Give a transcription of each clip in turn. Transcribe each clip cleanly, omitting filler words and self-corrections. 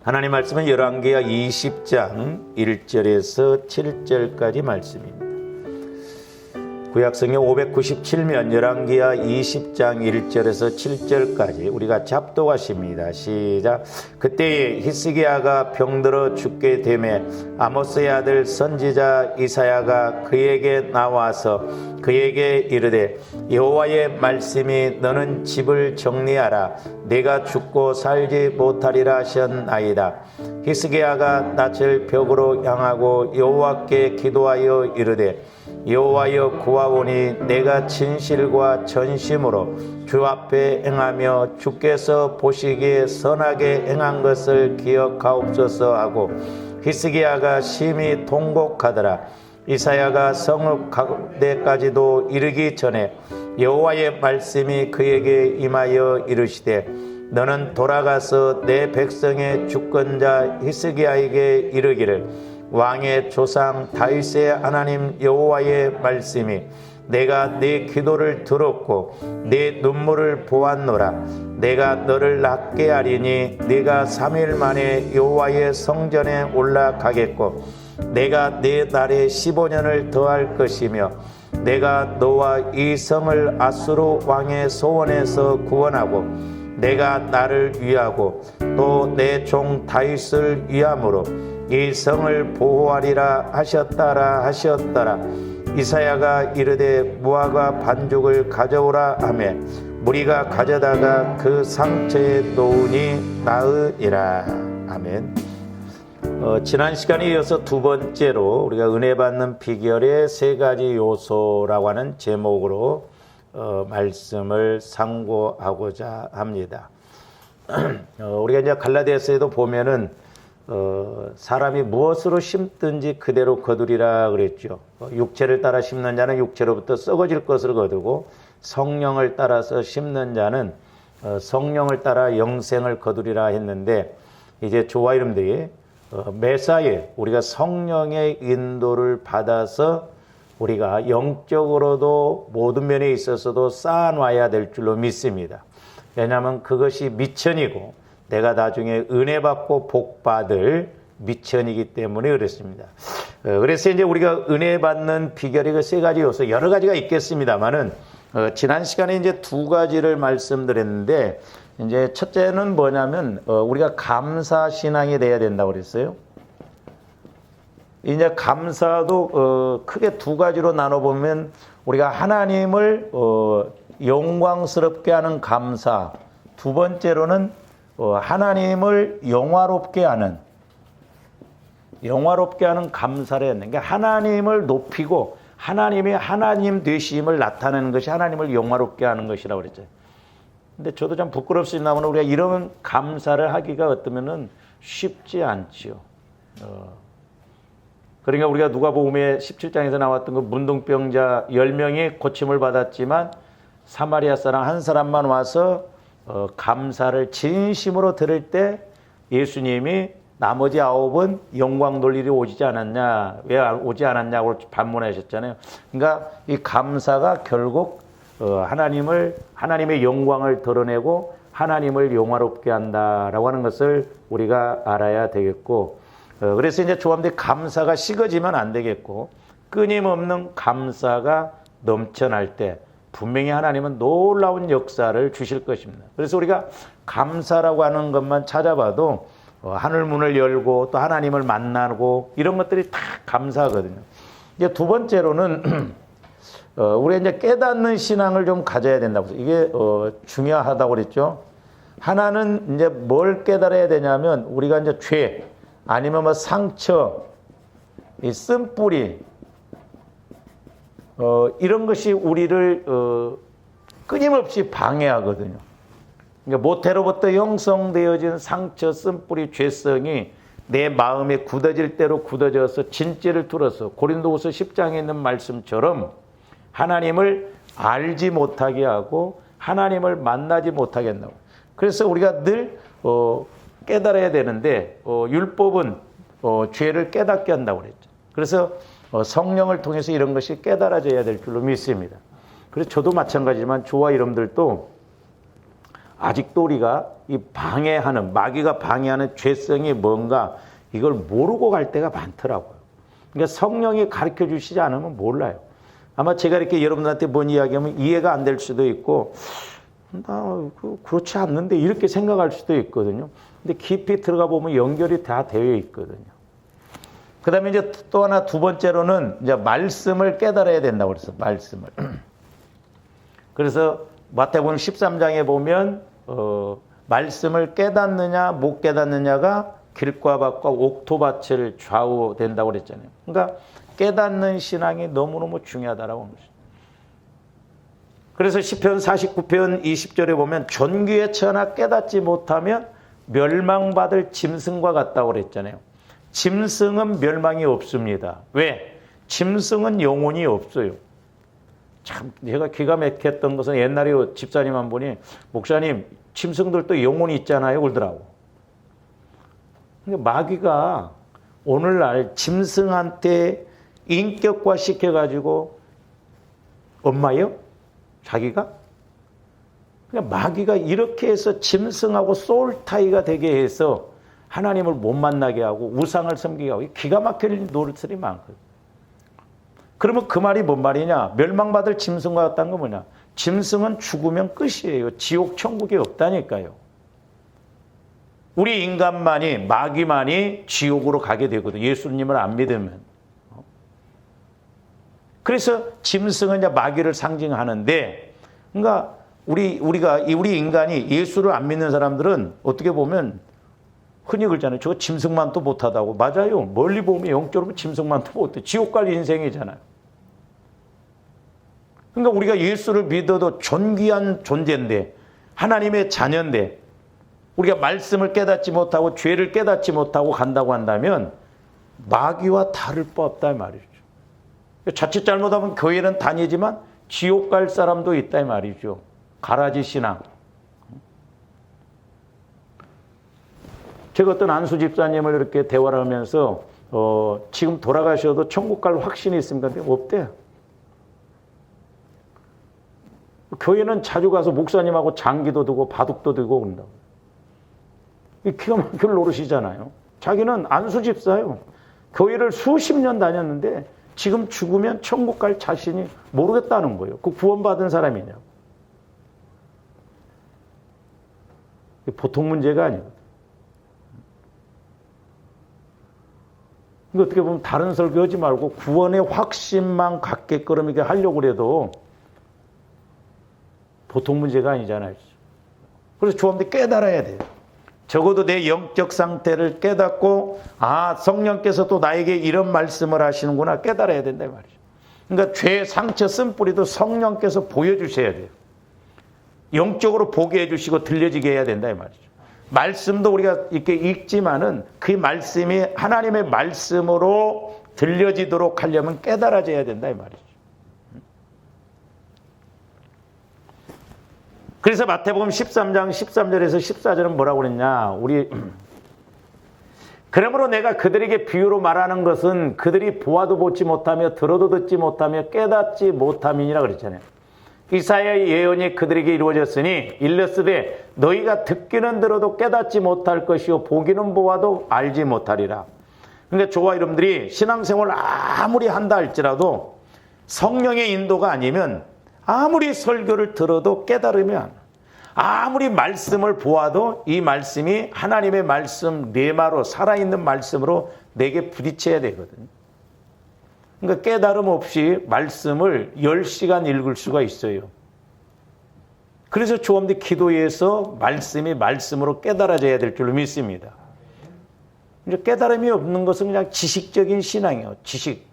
하나님 말씀은 열왕기하 20장 1절에서 7절까지 말씀입니다. 구약성경 597면 열왕기하 20장 1절에서 7절까지 우리가 잡독하십니다. 시작. 그때에 히스기야가 병들어 죽게 되매 아모스의 아들 선지자 이사야가 그에게 나와서 그에게 이르되 여호와의 말씀이 너는 집을 정리하라 내가 죽고 살지 못하리라 하셨나이다. 히스기야가 낯을 벽으로 향하고 여호와께 기도하여 이르되 여호와여 구하오니 내가 진실과 전심으로 주 앞에 행하며 주께서 보시기에 선하게 행한 것을 기억하옵소서 하고 히스기야가 심히 통곡하더라. 이사야가 성읍 가운데까지도 이르기 전에 여호와의 말씀이 그에게 임하여 이르시되 너는 돌아가서 내 백성의 주권자 히스기야에게 이르기를 왕의 조상 다윗의 하나님 여호와의 말씀이 내가 네 기도를 들었고 네 눈물을 보았노라. 내가 너를 낫게 하리니 네가 3일 만에 여호와의 성전에 올라가겠고 내가 네 날에 15년을 더할 것이며 내가 너와 이 성을 아수르 왕의 소원에서 구원하고 내가 나를 위하고 또 내 종 다윗을 위함으로 이 성을 보호하리라 하셨더라. 이사야가 이르되 무화과 반죽을 가져오라 하매 무리가 가져다가 그 상처에 놓으니 나으니라. 아멘. 지난 시간에 이어서 두 번째로 우리가 은혜 받는 비결의 세 가지 요소라고 하는 제목으로 말씀을 상고하고자 합니다. 우리가 이제 갈라디아서에도 보면은 사람이 무엇으로 심든지 그대로 거두리라 그랬죠. 육체를 따라 심는 자는 육체로부터 썩어질 것을 거두고 성령을 따라서 심는 자는 성령을 따라 영생을 거두리라 했는데 이제 저와 여러분들이 매사에 우리가 성령의 인도를 받아서 우리가 영적으로도 모든 면에 있어서도 쌓아놔야 될 줄로 믿습니다. 왜냐하면 그것이 미천이고 내가 나중에 은혜 받고 복 받을 미천이기 때문에 그렇습니다. 그래서 이제 우리가 은혜 받는 비결이 그 세 가지 요소, 여러 가지가 있겠습니다만은 지난 시간에 이제 두 가지를 말씀드렸는데 이제 첫째는 뭐냐면 우리가 감사 신앙이 돼야 된다고 그랬어요. 이제 감사도 크게 두 가지로 나눠보면 우리가 하나님을 영광스럽게 하는 감사, 두 번째로는 하나님을 영화롭게 하는 감사를 했는 게 하나님을 높이고 하나님이 하나님 되심을 나타내는 것이 하나님을 영화롭게 하는 것이라고 그랬죠. 근데 저도 좀 부끄럽습니다만 우리가 이런 감사를 하기가 어떠면은 쉽지 않지요. 그러니까 우리가 누가복음의 17장에서 나왔던 그 문둥병자 10명이 고침을 받았지만 사마리아 사람 한 사람만 와서 감사를 진심으로 들을 때 예수님이 나머지 9은 영광 돌리러 오지 않았냐, 왜 오지 않았냐고 반문하셨잖아요. 그러니까 이 감사가 결국 하나님의 영광을 드러내고 하나님을 영화롭게 한다라고 하는 것을 우리가 알아야 되겠고, 그래서 이제 조합들이 감사가 식어지면 안 되겠고, 끊임없는 감사가 넘쳐날 때 분명히 하나님은 놀라운 역사를 주실 것입니다. 그래서 우리가 감사라고 하는 것만 찾아봐도 하늘문을 열고 또 하나님을 만나고 이런 것들이 다 감사하거든요. 이제 두 번째로는 우리가 이제 깨닫는 신앙을 좀 가져야 된다고. 이게 중요하다고 그랬죠. 하나는 이제 뭘 깨달아야 되냐면 우리가 이제 죄 아니면 뭐 상처, 이 쓴뿌리 이런 것이 우리를 끊임없이 방해하거든요. 그러니까 모태로부터 형성되어진 상처, 쓴뿌리, 죄성이 내 마음에 굳어질 대로 굳어져서 진죄를 뚫어서 고린도후서 10장에 있는 말씀처럼 하나님을 알지 못하게 하고 하나님을 만나지 못하게 한다고. 그래서 우리가 늘 깨달아야 되는데 율법은 죄를 깨닫게 한다고 그랬죠. 그래서 성령을 통해서 이런 것이 깨달아져야 될 줄로 믿습니다. 그래서 저도 마찬가지지만 저와 여러분들도 아직도 우리가 이 방해하는, 마귀가 방해하는 죄성이 뭔가 이걸 모르고 갈 때가 많더라고요. 그러니까 성령이 가르쳐 주시지 않으면 몰라요. 아마 제가 이렇게 여러분들한테 뭔 이야기하면 이해가 안 될 수도 있고, 그렇지 않는데 이렇게 생각할 수도 있거든요. 근데 깊이 들어가 보면 연결이 다 되어 있거든요. 그 다음에 이제 또 하나 두 번째로는 이제 말씀을 깨달아야 된다고 그랬어요. 말씀을. 그래서 마태복음 13장에 보면, 말씀을 깨닫느냐, 못 깨닫느냐가 길과 밭과 옥토밭을 좌우된다고 그랬잖아요. 그러니까 깨닫는 신앙이 너무너무 중요하다라고 하는 것이죠. 그래서 시편 49편 20절에 보면 존귀에 처하나 깨닫지 못하면 멸망받을 짐승과 같다고 그랬잖아요. 짐승은 멸망이 없습니다. 왜? 짐승은 영혼이 없어요. 참 제가 기가 막혔던 것은 옛날에 집사님 한 분이 목사님 짐승들도 영혼이 있잖아요 그러더라고. 그러니까 마귀가 오늘날 짐승한테 인격화 시켜가지고 엄마요? 자기가? 그러니까 마귀가 이렇게 해서 짐승하고 소울타이가 되게 해서 하나님을 못 만나게 하고 우상을 섬기게 하고 기가 막힐 노릇들이 많거든요. 그러면 그 말이 뭔 말이냐? 멸망받을 짐승과 같다는 건 뭐냐? 짐승은 죽으면 끝이에요. 지옥 천국이 없다니까요. 우리 인간만이 마귀만이 지옥으로 가게 되거든요. 예수님을 안 믿으면. 그래서 짐승은 이제 마귀를 상징하는데, 그러니까 우리 인간이 예수를 안 믿는 사람들은 어떻게 보면 흔히 그러잖아요. 저 짐승만도 못하다고. 맞아요. 멀리 보면 영적으로 짐승만도 못해. 지옥 갈 인생이잖아요. 그러니까 우리가 예수를 믿어도 존귀한 존재인데, 하나님의 자녀인데, 우리가 말씀을 깨닫지 못하고 죄를 깨닫지 못하고 간다고 한다면 마귀와 다를 바 없다 이 말이죠. 자칫 잘못하면 교회는 다니지만 지옥 갈 사람도 있다 이 말이죠. 가라지 신앙. 제가 어떤 안수 집사님을 이렇게 대화를 하면서 지금 돌아가셔도 천국 갈 확신이 있습니까? 근데 없대요. 교회는 자주 가서 목사님하고 장기도 두고 바둑도 두고 그런다고. 기가 막힐 노릇이잖아요. 자기는 안수 집사예요. 교회를 수십 년 다녔는데 지금 죽으면 천국 갈 자신이 모르겠다는 거예요. 그 구원받은 사람이냐고. 보통 문제가 아니거든. 어떻게 보면 다른 설교하지 말고 구원의 확신만 갖게끔 이렇게 하려고 해도 보통 문제가 아니잖아요. 그래서 조합들이 깨달아야 돼요. 적어도 내 영적 상태를 깨닫고 성령께서 또 나에게 이런 말씀을 하시는구나 깨달아야 된다 이 말이죠. 그러니까 죄 상처 쓴뿌리도 성령께서 보여주셔야 돼요. 영적으로 보게 해주시고 들려지게 해야 된다 이 말이죠. 말씀도 우리가 이렇게 읽지만은 그 말씀이 하나님의 말씀으로 들려지도록 하려면 깨달아져야 된다 이 말이죠. 그래서 마태복음 13장 13절에서 14절은 뭐라고 그랬냐? 그러므로 내가 그들에게 비유로 말하는 것은 그들이 보아도 보지 못하며 들어도 듣지 못하며 깨닫지 못함이니라 그랬잖아요. 이사야의 예언이 그들에게 이루어졌으니 일렀으되 너희가 듣기는 들어도 깨닫지 못할 것이요 보기는 보아도 알지 못하리라. 그러니까 저와 여러분들이 신앙생활을 아무리 한다 할지라도 성령의 인도가 아니면 아무리 설교를 들어도 깨달으면 아무리 말씀을 보아도 이 말씀이 하나님의 말씀 레마로 살아있는 말씀으로 내게 부딪혀야 되거든요. 그러니까 깨달음 없이 말씀을 10시간 읽을 수가 있어요. 그래서 조금더 기도해서 말씀이 말씀으로 깨달아져야 될 줄로 믿습니다. 이제 깨달음이 없는 것은 그냥 지식적인 신앙이에요.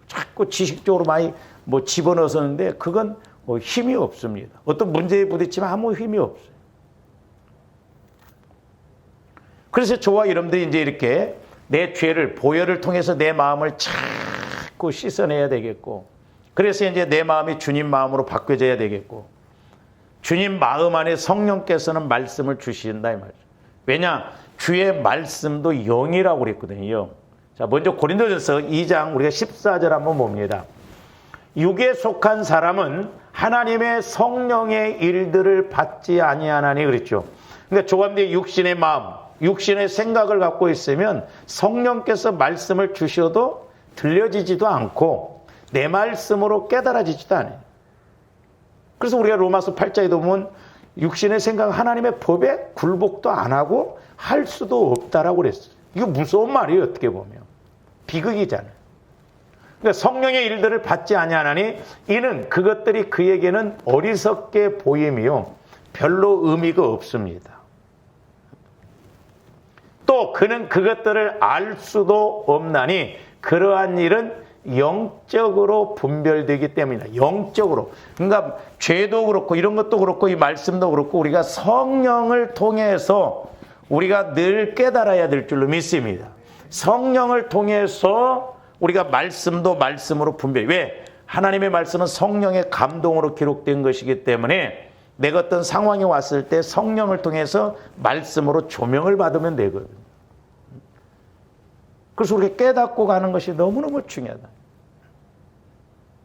자꾸 지식적으로 많이 집어넣었는데 그건 힘이 없습니다. 어떤 문제에 부딪히면 아무 힘이 없어요. 그래서 저와 여러분들이 이제 이렇게 내 죄를 보혈을 통해서 내 마음을 자꾸 씻어내야 되겠고, 그래서 이제 내 마음이 주님 마음으로 바뀌어져야 되겠고, 주님 마음 안에 성령께서는 말씀을 주신다 이 말이죠. 왜냐? 주의 말씀도 영이라고 그랬거든요. 자, 먼저 고린도전서 2장 우리가 14절 한번 봅니다. 육에 속한 사람은 하나님의 성령의 일들을 받지 아니하나니 그랬죠. 그러니까 조감대 육신의 마음, 육신의 생각을 갖고 있으면 성령께서 말씀을 주셔도 들려지지도 않고 내 말씀으로 깨달아지지도 않아요. 그래서 우리가 로마서 8장에 보면 육신의 생각 하나님의 법에 굴복도 안 하고 할 수도 없다라고 그랬어요. 이거 무서운 말이에요. 어떻게 보면 비극이잖아요. 그러니까 성령의 일들을 받지 아니하나니 이는 그것들이 그에게는 어리석게 보임이요 별로 의미가 없습니다. 또 그는 그것들을 알 수도 없나니 그러한 일은 영적으로 분별되기 때문이다. 영적으로. 그러니까 죄도 그렇고 이런 것도 그렇고 이 말씀도 그렇고 우리가 성령을 통해서 우리가 늘 깨달아야 될 줄로 믿습니다. 성령을 통해서 우리가 말씀도 말씀으로 분별. 왜? 하나님의 말씀은 성령의 감동으로 기록된 것이기 때문에 내가 어떤 상황이 왔을 때 성령을 통해서 말씀으로 조명을 받으면 되거든요. 그래서 우리가 깨닫고 가는 것이 너무너무 중요하다.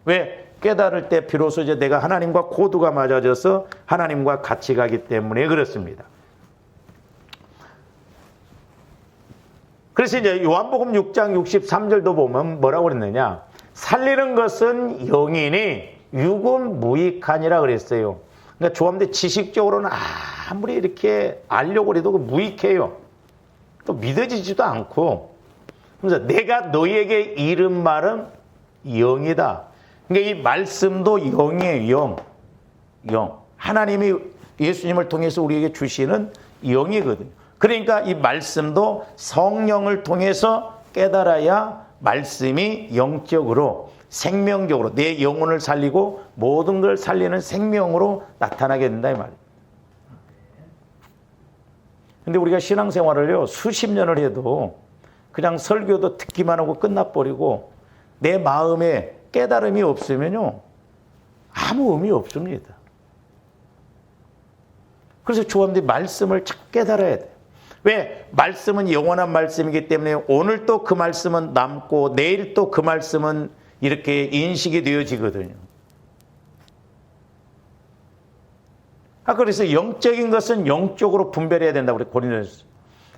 왜? 깨달을 때 비로소 이제 내가 하나님과 코드가 맞아져서 하나님과 같이 가기 때문에 그렇습니다. 그래서 이제 요한복음 6장 63절도 보면 뭐라고 그랬느냐? 살리는 것은 영이니 육은 무익하니라 그랬어요. 그러니까 조함대 지식적으로는 아무리 이렇게 알려고 해도 무익해요. 또 믿어지지도 않고. 그래서 내가 너희에게 이른 말은 영이다. 그러니까 이 말씀도 영이에요. 영. 하나님이 예수님을 통해서 우리에게 주시는 영이거든요. 그러니까 이 말씀도 성령을 통해서 깨달아야 말씀이 영적으로 생명적으로 내 영혼을 살리고 모든 걸 살리는 생명으로 나타나게 된다 이 말이에요. 근데 우리가 신앙생활을요 수십 년을 해도 그냥 설교도 듣기만 하고 끝나버리고 내 마음에 깨달음이 없으면요 아무 의미 없습니다. 그래서 조함대 말씀을 잘 깨달아야 돼요. 왜? 말씀은 영원한 말씀이기 때문에 오늘 또 그 말씀은 남고 내일 또 그 말씀은 이렇게 인식이 되어지거든요. 그래서 영적인 것은 영적으로 분별해야 된다고 우리 고린도전서.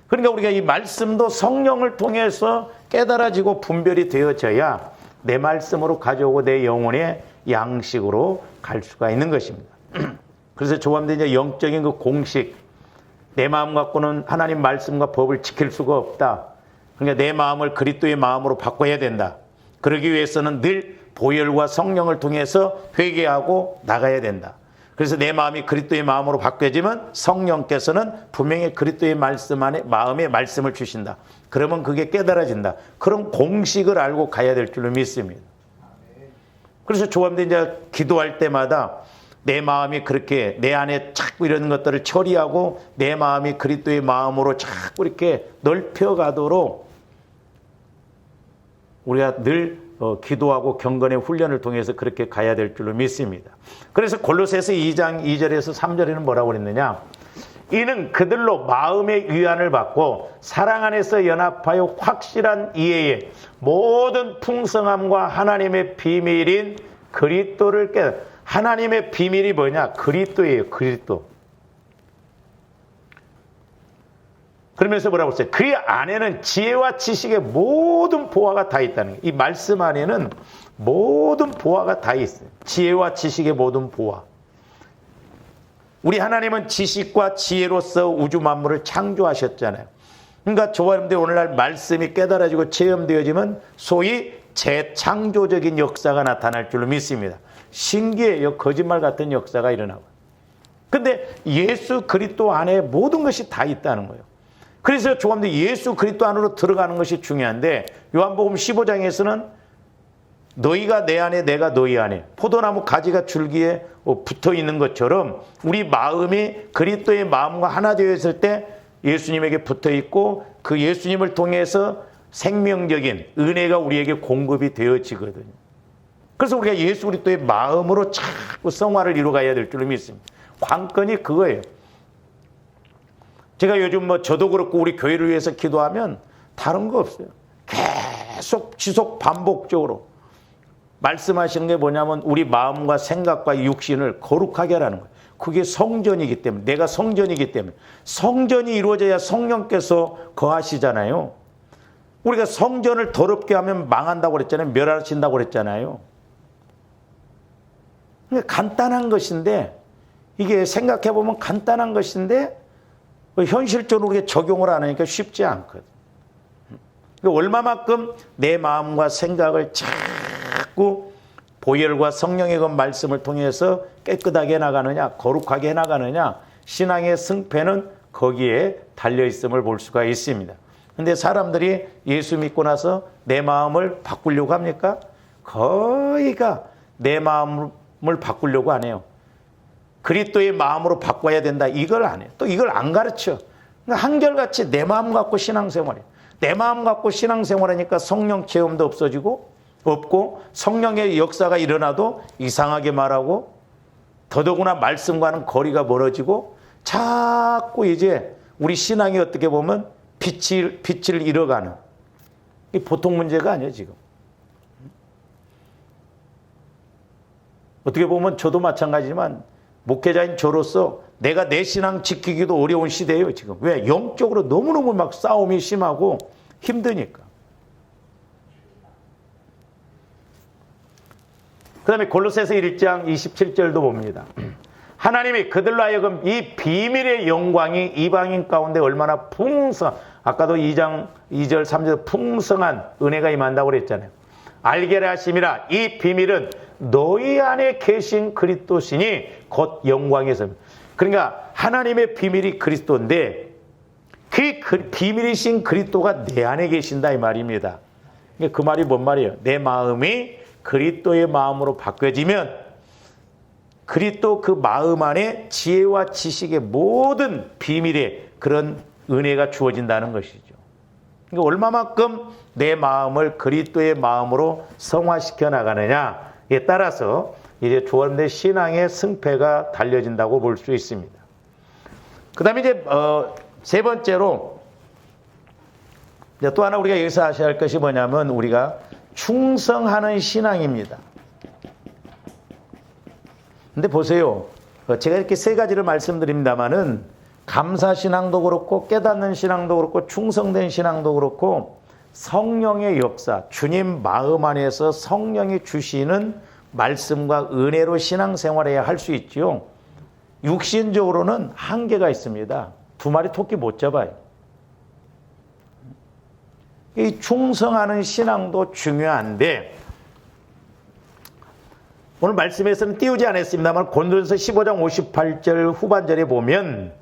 그러니까 우리가 이 말씀도 성령을 통해서 깨달아지고 분별이 되어져야 내 말씀으로 가져오고 내 영혼의 양식으로 갈 수가 있는 것입니다. 그래서 조함대 이제 영적인 그 공식, 내 마음 갖고는 하나님 말씀과 법을 지킬 수가 없다. 그러니까 내 마음을 그리스도의 마음으로 바꿔야 된다. 그러기 위해서는 늘 보혈과 성령을 통해서 회개하고 나가야 된다. 그래서 내 마음이 그리스도의 마음으로 바뀌어지면 성령께서는 분명히 그리스도의 말씀 안에 마음의 말씀을 주신다. 그러면 그게 깨달아진다. 그런 공식을 알고 가야 될 줄로 믿습니다. 그래서 조함대 이제 기도할 때마다 내 마음이 그렇게 내 안에 자꾸 이런 것들을 처리하고 내 마음이 그리스도의 마음으로 자꾸 이렇게 넓혀가도록 우리가 늘 기도하고 경건의 훈련을 통해서 그렇게 가야 될 줄로 믿습니다. 그래서 골로새서 2장 2절에서 3절에는 뭐라고 그랬느냐? 이는 그들로 마음의 위안을 받고 사랑 안에서 연합하여 확실한 이해에 모든 풍성함과 하나님의 비밀인 그리스도를 깨달아. 하나님의 비밀이 뭐냐? 그리스도예요. 그리스도. 그러면서 뭐라고 했어요? 그 안에는 지혜와 지식의 모든 보화가 다 있다는 거예요. 이 말씀 안에는 모든 보화가 다 있어요. 지혜와 지식의 모든 보화. 우리 하나님은 지식과 지혜로서 우주 만물을 창조하셨잖아요. 그러니까 조화님들 오늘날 말씀이 깨달아지고 체험되어지면 소위 재창조적인 역사가 나타날 줄로 믿습니다. 신기해요. 거짓말 같은 역사가 일어나고. 근데 예수 그리스도 안에 모든 것이 다 있다는 거예요. 그래서 조감도 예수 그리스도 안으로 들어가는 것이 중요한데 요한복음 15장에서는 너희가 내 안에 내가 너희 안에 포도나무 가지가 줄기에 붙어 있는 것처럼 우리 마음이 그리스도의 마음과 하나 되어 있을 때 예수님에게 붙어 있고 그 예수님을 통해서 생명적인 은혜가 우리에게 공급이 되어지거든요. 그래서 우리가 예수 그리스도의 마음으로 자꾸 성화를 이루어가야 될 줄로 믿습니다. 관건이 그거예요. 제가 요즘 저도 그렇고 우리 교회를 위해서 기도하면 다른 거 없어요. 계속 지속 반복적으로 말씀하시는 게 뭐냐면 우리 마음과 생각과 육신을 거룩하게 하라는 거예요. 그게 성전이기 때문에, 내가 성전이기 때문에. 성전이 이루어져야 성령께서 거하시잖아요. 우리가 성전을 더럽게 하면 망한다고 그랬잖아요. 멸하신다고 그랬잖아요. 간단한 것인데, 이게 생각해보면 간단한 것인데 현실적으로 우리가 적용을 안 하니까 쉽지 않거든. 얼마만큼 내 마음과 생각을 자꾸 보혈과 성령의 그 말씀을 통해서 깨끗하게 해나가느냐, 거룩하게 해나가느냐, 신앙의 승패는 거기에 달려있음을 볼 수가 있습니다. 그런데 사람들이 예수 믿고 나서 내 마음을 바꾸려고 합니까? 거의가 내 마음을 바꾸려고 안 해요. 그리스도의 마음으로 바꿔야 된다, 이걸 안 해요. 또 이걸 안 가르쳐. 그러니까 한결같이 내 마음 갖고 신앙생활해요. 내 마음 갖고 신앙생활하니까 성령 체험도 없고 성령의 역사가 일어나도 이상하게 말하고 더더구나 말씀과는 거리가 멀어지고 자꾸 이제 우리 신앙이 어떻게 보면 빛을 잃어가는, 이 보통 문제가 아니에요 지금. 어떻게 보면 저도 마찬가지지만 목회자인 저로서 내가 내 신앙 지키기도 어려운 시대예요 지금. 왜? 영적으로 너무너무 막 싸움이 심하고 힘드니까. 그 다음에 골로새서 1장 27절도 봅니다. 하나님이 그들로 하여금 이 비밀의 영광이 이방인 가운데 얼마나 아까도 2장 2절 3절 풍성한 은혜가 임한다고 그랬잖아요. 알게 하심이라. 이 비밀은 너희 안에 계신 그리스도시니 곧 영광에서. 그러니까 하나님의 비밀이 그리스도인데 그 비밀이신 그리스도가 내 안에 계신다 이 말입니다. 그 말이 뭔 말이에요? 내 마음이 그리스도의 마음으로 바뀌어지면 그리스도 그 마음 안에 지혜와 지식의 모든 비밀의 그런 은혜가 주어진다는 것이죠. 그러니까 얼마만큼 내 마음을 그리스도의 마음으로 성화시켜 나가느냐에 따라서 이제 조합된 신앙의 승패가 달려진다고 볼 수 있습니다. 그 다음에 이제 세 번째로 또 하나 우리가 여기서 아셔야 할 것이 뭐냐면 우리가 충성하는 신앙입니다. 근데 보세요. 제가 이렇게 세 가지를 말씀드립니다만은 감사신앙도 그렇고 깨닫는 신앙도 그렇고 충성된 신앙도 그렇고 성령의 역사, 주님 마음 안에서 성령이 주시는 말씀과 은혜로 신앙생활해야 할 수 있지요. 육신적으로는 한계가 있습니다. 두 마리 토끼 못 잡아요. 이 충성하는 신앙도 중요한데 오늘 말씀에서는 띄우지 않았습니다만 고린도전서 15장 58절 후반절에 보면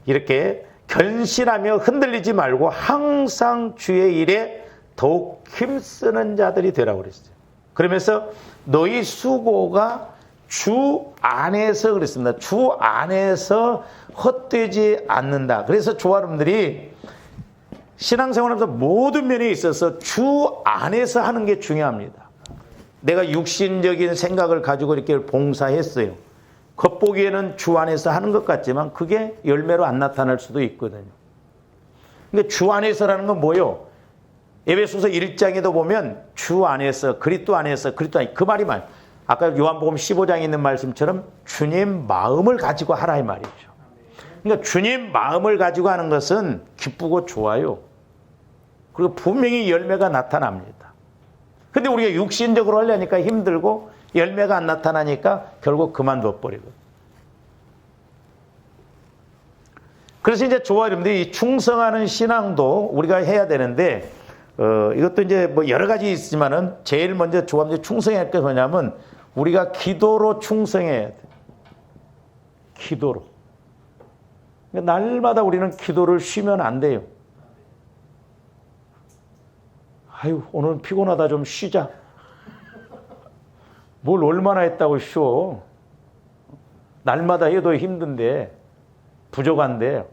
이렇게 견실하며 흔들리지 말고 항상 주의 일에 더욱 힘쓰는 자들이 되라고 그랬어요. 그러면서 너희 수고가 주 안에서 그랬습니다. 주 안에서 헛되지 않는다. 그래서 조아름들이 신앙생활하면서 모든 면에 있어서 주 안에서 하는 게 중요합니다. 내가 육신적인 생각을 가지고 이렇게 봉사했어요. 겉보기에는 주 안에서 하는 것 같지만 그게 열매로 안 나타날 수도 있거든요. 그러니까 주 안에서라는 건 뭐예요? 에베소서 1장에도 보면 주 안에서, 그리스도 안에서, 그리스도 안에, 그 말이 아까 요한복음 15장에 있는 말씀처럼 주님 마음을 가지고 하라 이 말이죠. 그러니까 주님 마음을 가지고 하는 것은 기쁘고 좋아요. 그리고 분명히 열매가 나타납니다. 근데 우리가 육신적으로 하려니까 힘들고 열매가 안 나타나니까 결국 그만둬버리고. 그래서 이제 저와 여러분들이 이 충성하는 신앙도 우리가 해야 되는데 이것도 이제 뭐 여러 가지 있지만은 제일 먼저 조합들 충성해야 할 게 뭐냐면 우리가 기도로 충성해야 돼. 기도로. 그러니까 날마다 우리는 기도를 쉬면 안 돼요. 아유, 오늘 피곤하다 좀 쉬자. 뭘 얼마나 했다고 쉬어. 날마다 해도 힘든데, 부족한데.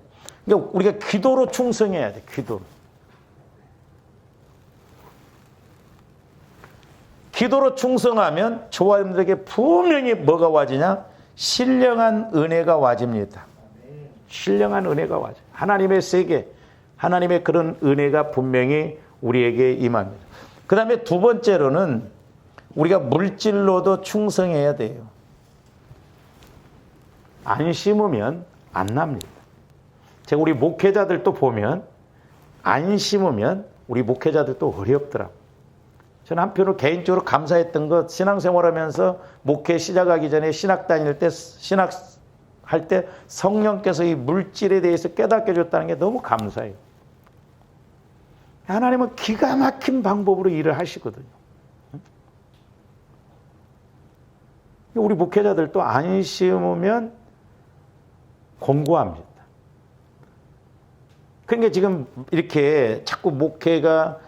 그러니까 우리가 기도로 충성해야 돼, 기도로. 기도로 충성하면 저와 여러분들에게 분명히 뭐가 와지냐? 신령한 은혜가 와집니다. 신령한 은혜가 와져. 하나님의 세계, 하나님의 그런 은혜가 분명히 우리에게 임합니다. 그 다음에 두 번째로는 우리가 물질로도 충성해야 돼요. 안 심으면 안 납니다. 제가 우리 목회자들도 보면 안 심으면 우리 목회자들도 어렵더라고요. 저는 한편으로 개인적으로 감사했던 것, 신앙생활하면서 목회 시작하기 전에 신학 다닐 때, 신학할 때 성령께서 이 물질에 대해서 깨닫게 해줬다는 게 너무 감사해요. 하나님은 기가 막힌 방법으로 일을 하시거든요. 우리 목회자들도 안 심으면 공고합니다. 그러니까 지금 이렇게 자꾸 목회가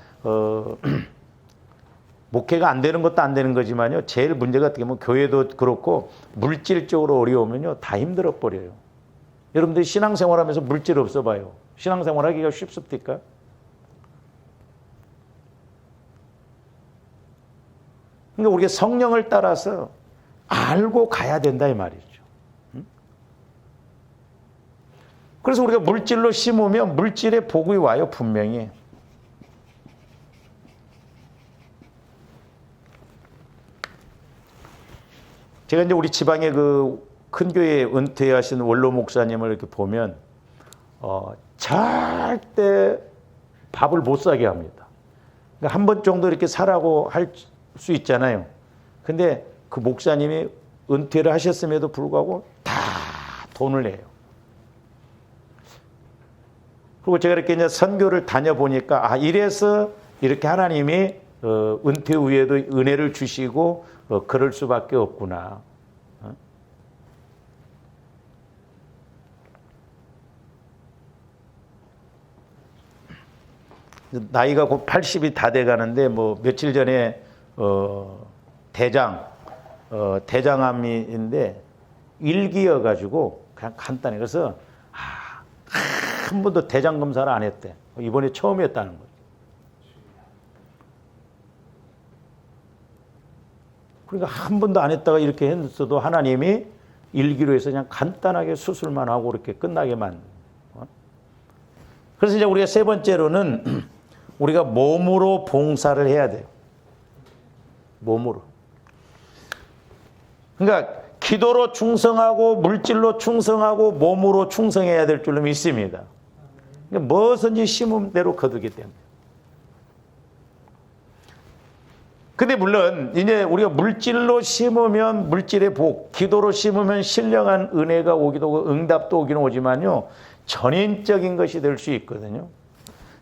안 되는 것도 안 되는 거지만요. 제일 문제가 어떻게 보면 교회도 그렇고 물질적으로 어려우면요. 다 힘들어 버려요. 여러분들이 신앙생활하면서 물질 없어 봐요. 신앙생활하기가 쉽습니까? 그러니까 우리가 성령을 따라서 알고 가야 된다 이 말이죠. 그래서 우리가 물질로 심으면 물질의 복이 와요, 분명히. 제가 이제 우리 지방의 그 큰 교회 은퇴하신 원로 목사님을 이렇게 보면 절대 밥을 못 사게 합니다. 그러니까 한 번 정도 이렇게 사라고 할 수 있잖아요. 근데 그 목사님이 은퇴를 하셨음에도 불구하고 다 돈을 내요. 그리고 제가 이렇게 이제 선교를 다녀보니까 이래서 이렇게 하나님이 은퇴 후에도 은혜를 주시고 그럴 수밖에 없구나. 나이가 곧 80이 다 돼가는데 뭐 며칠 전에 대장암인데 일기여가지고 그냥 간단히 그래서 한 번도 대장 검사를 안 했대. 이번에 처음이었다는 거죠. 그러니까 한 번도 안 했다가 이렇게 했어도 하나님이 일기로 해서 그냥 간단하게 수술만 하고 이렇게 끝나게 만든. 그래서 이제 우리가 세 번째로는 우리가 몸으로 봉사를 해야 돼요. 몸으로. 그러니까 기도로 충성하고 물질로 충성하고 몸으로 충성해야 될 줄로 믿습니다. 그러니까 무엇인지 심은 대로 거두기 때문에. 근데 물론 이제 우리가 물질로 심으면 물질의 복, 기도로 심으면 신령한 은혜가 오기도 오고 응답도 오기는 오지만요. 전인적인 것이 될 수 있거든요.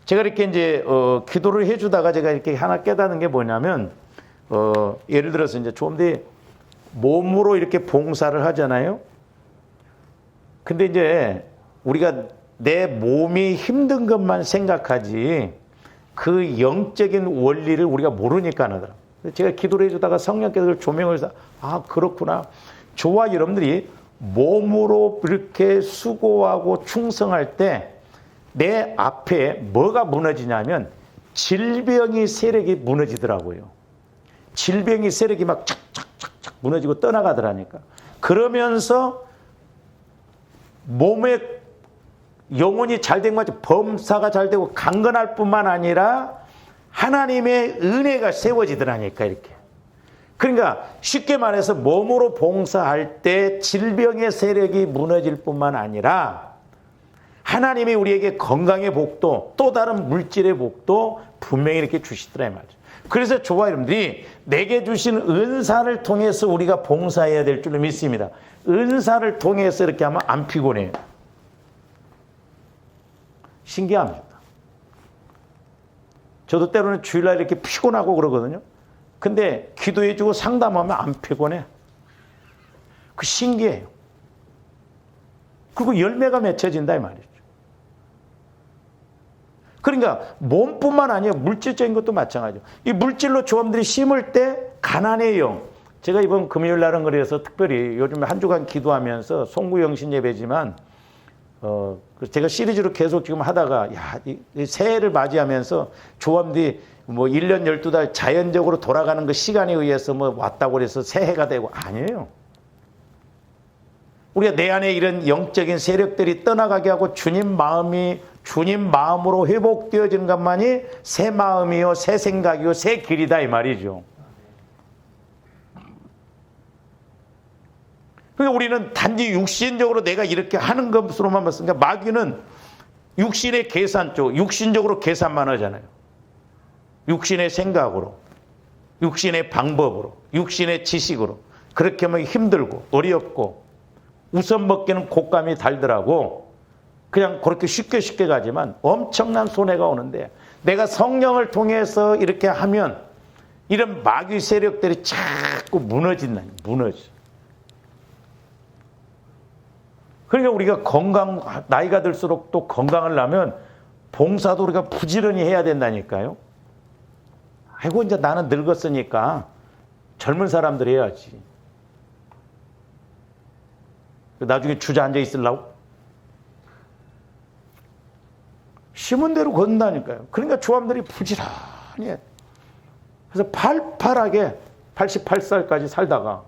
제가 이렇게 이제 기도를 해주다가 제가 이렇게 하나 깨닫는 게 뭐냐면 예를 들어서 이제 좀 더 몸으로 이렇게 봉사를 하잖아요. 근데 이제 우리가 내 몸이 힘든 것만 생각하지 그 영적인 원리를 우리가 모르니까 하더라고요. 제가 기도를 해주다가 성령께서 조명을 해서 그렇구나. 저와 여러분들이 몸으로 이렇게 수고하고 충성할 때 내 앞에 뭐가 무너지냐면 질병이 세력이 무너지더라고요. 질병이 세력이 막 착착착착 무너지고 떠나가더라니까. 그러면서 몸에 영혼이 잘 된 거지 범사가 잘 되고 강건할 뿐만 아니라 하나님의 은혜가 세워지더라니까 이렇게. 그러니까 쉽게 말해서 몸으로 봉사할 때 질병의 세력이 무너질 뿐만 아니라 하나님이 우리에게 건강의 복도 또 다른 물질의 복도 분명히 이렇게 주시더라 이 말이죠. 그래서 저와 여러분들이 내게 주신 은사를 통해서 우리가 봉사해야 될 줄로 믿습니다. 은사를 통해서 이렇게 하면 안 피곤해요. 신기합니다. 저도 때로는 주일날 이렇게 피곤하고 그러거든요. 근데 기도해주고 상담하면 안 피곤해. 그 신기해요. 그리고 열매가 맺혀진다 이 말이죠. 그러니까 몸뿐만 아니라 물질적인 것도 마찬가지죠. 이 물질로 조합들이 심을 때 가난의 영. 제가 이번 금요일 날은 그래서 특별히 요즘에 한 주간 기도하면서 송구영신 예배지만 제가 시리즈로 계속 지금 하다가 이 새해를 맞이하면서 조합들이 뭐 1년 12달 자연적으로 돌아가는 그 시간에 의해서 뭐 왔다고 그래서 새해가 되고 아니에요. 우리가 내 안에 이런 영적인 세력들이 떠나가게 하고 주님 마음으로 회복되어지는 것만이 새 마음이요, 새 생각이요, 새 길이다 이 말이죠. 그러니까 우리는 단지 육신적으로 내가 이렇게 하는 것으로만 봤으니까 마귀는 육신의 계산 쪽, 육신적으로 계산만 하잖아요. 육신의 생각으로, 육신의 방법으로, 육신의 지식으로. 그렇게 하면 힘들고 어렵고 우선 먹기는 곶감이 달더라고. 그냥 그렇게 쉽게 가지만 엄청난 손해가 오는데 내가 성령을 통해서 이렇게 하면 이런 마귀 세력들이 자꾸 무너져. 그러니까 우리가 나이가 들수록 또 건강을 하면 봉사도 우리가 부지런히 해야 된다니까요. 아이고, 이제 나는 늙었으니까 젊은 사람들 해야지. 나중에 주저앉아 있으려고? 심은 대로 걷는다니까요. 그러니까 조함들이 부지런히 해. 그래서 팔팔하게 88살까지 살다가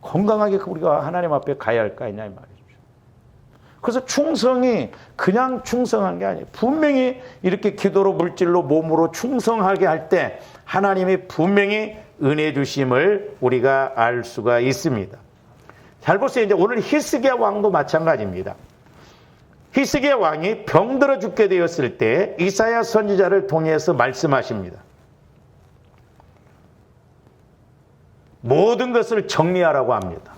건강하게 우리가 하나님 앞에 가야 할 거 아니냐 이 말이죠. 그래서 충성이 그냥 충성한 게 아니에요. 분명히 이렇게 기도로 물질로 몸으로 충성하게 할 때 하나님이 분명히 은혜 주심을 우리가 알 수가 있습니다. 잘 보세요. 이제 오늘 히스기야 왕도 마찬가지입니다. 히스기야 왕이 병들어 죽게 되었을 때 이사야 선지자를 통해서 말씀하십니다. 모든 것을 정리하라고 합니다.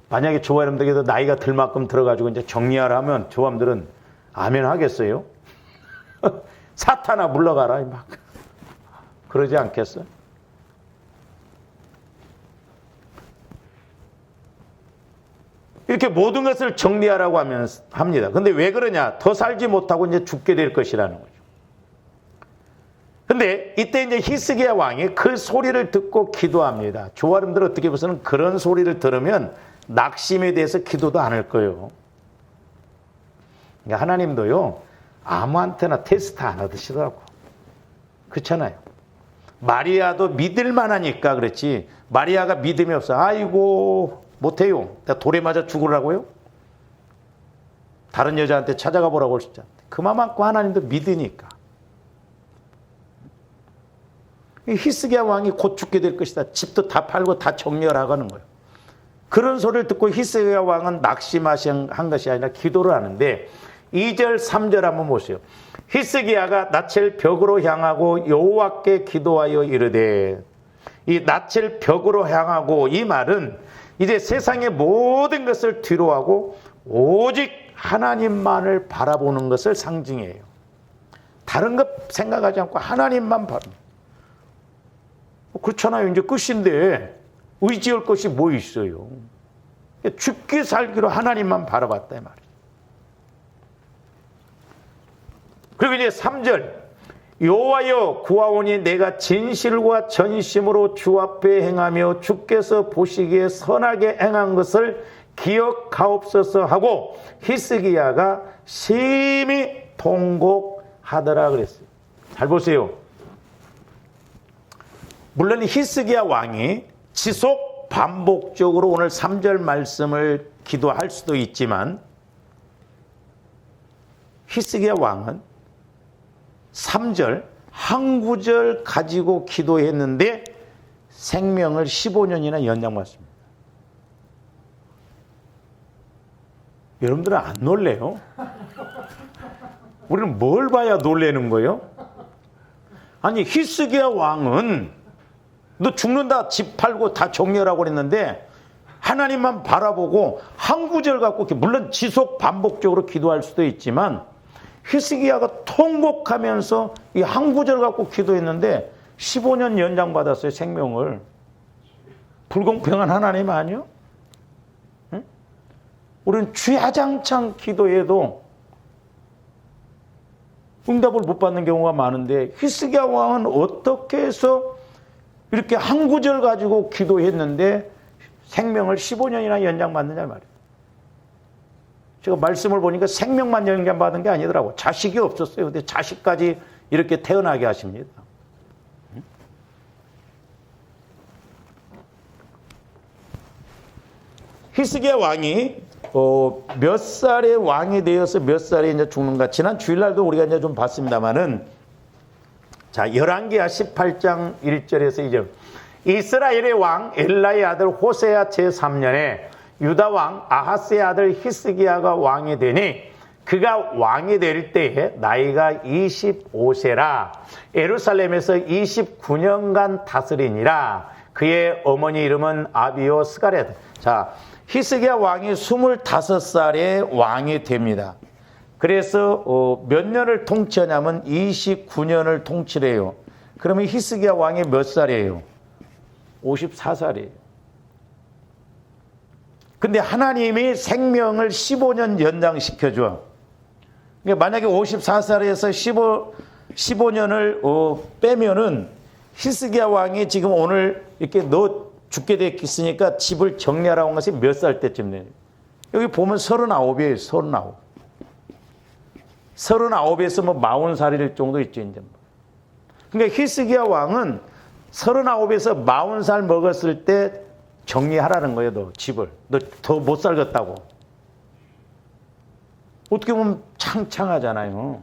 만약에 조함들에게도 나이가 들 만큼 들어가지고 이제 정리하라 하면 조함들은 아멘 하겠어요? 사탄아 물러가라 막 그러지 않겠어요? 이렇게 모든 것을 정리하라고 합니다. 근데 왜 그러냐? 더 살지 못하고 이제 죽게 될 것이라는 거죠. 근데 이때 이제 히스기야 왕이 그 소리를 듣고 기도합니다. 조아름들 어떻게 보서는 그런 소리를 들으면 낙심에 대해서 기도도 안 할 거예요. 그러니까 하나님도요, 아무한테나 테스트 안 하시더라고. 그렇잖아요. 마리아도 믿을만 하니까 그렇지. 마리아가 믿음이 없어. 아이고, 못해요. 내가 돌에 맞아 죽으라고요? 다른 여자한테 찾아가 보라고 할 수 있잖아. 그만큼 하나님도 믿으니까. 히스기야 왕이 곧 죽게 될 것이다. 집도 다 팔고 다 정리하라는 거예요. 그런 소리를 듣고 히스기야 왕은 낙심한 것이 아니라 기도를 하는데 2절 3절 한번 보세요. 히스기야가 낯을 벽으로 향하고 여호와께 기도하여 이르되, 이 낯을 벽으로 향하고 이 말은 이제 세상의 모든 것을 뒤로하고 오직 하나님만을 바라보는 것을 상징해요. 다른 것 생각하지 않고 하나님만 바라보는. 그렇잖아요. 이제 끝인데 의지할 것이 뭐 있어요. 죽기 살기로 하나님만 바라봤다 이 말이에요. 그리고 이제 3절 여호와여 구하오니 내가 진실과 전심으로 주 앞에 행하며 주께서 보시기에 선하게 행한 것을 기억하옵소서 하고 히스기야가 심히 통곡하더라 그랬어요. 잘 보세요. 물론 히스기야 왕이 지속 반복적으로 오늘 3절 말씀을 기도할 수도 있지만 히스기야 왕은 3절 한 구절 가지고 기도했는데 생명을 15년이나 연장받습니다. 여러분들은 안 놀래요? 우리는 뭘 봐야 놀래는 거예요? 아니 히스기야 왕은 너 죽는다 집 팔고 다 정리하라고 그랬는데 하나님만 바라보고 한 구절 갖고 물론 지속 반복적으로 기도할 수도 있지만 히스기야가 통곡하면서 이 한 구절 갖고 기도했는데 15년 연장받았어요. 생명을. 불공평한 하나님 아니요? 응? 우리는 주야장창 기도해도 응답을 못 받는 경우가 많은데 히스기야 왕은 어떻게 해서 이렇게 한 구절 가지고 기도했는데 생명을 15년이나 연장받느냐 말이에요. 제가 말씀을 보니까 생명만 연장받은 게 아니더라고. 자식이 없었어요. 근데 자식까지 이렇게 태어나게 하십니다. 히스기야 왕이 몇 살에 왕이 되어서 몇 살에 이제 죽는가. 지난 주일날도 우리가 이제 좀 봤습니다만은 자, 열왕기하 18장 1절에서 2절. 이스라엘의 왕 엘라의 아들 호세아 제3년에 유다 왕 아하스의 아들 히스기야가 왕이 되니 그가 왕이 될 때에 나이가 25세라. 예루살렘에서 29년간 다스리니라. 그의 어머니 이름은 아비오 스가랴. 자, 히스기야 왕이 25살에 왕이 됩니다. 그래서 몇 년을 통치하냐면 29년을 통치를 해요. 그러면 히스기야 왕이 몇 살이에요? 54살이에요. 근데 하나님이 생명을 15년 연장시켜줘. 그러니까 만약에 54살에서 15년을 빼면은 히스기야 왕이 지금 오늘 이렇게 너 죽게 됐으니까 집을 정리하라고 한 것이 몇 살 때쯤 돼요? 여기 보면 39이에요. 39. 39에서 뭐 40살일 정도 있죠, 이제. 그러니까 히스기야 왕은 39에서 40살 먹었을 때 정리하라는 거예요, 너 집을. 너 더 못 살겠다고. 어떻게 보면 창창하잖아요.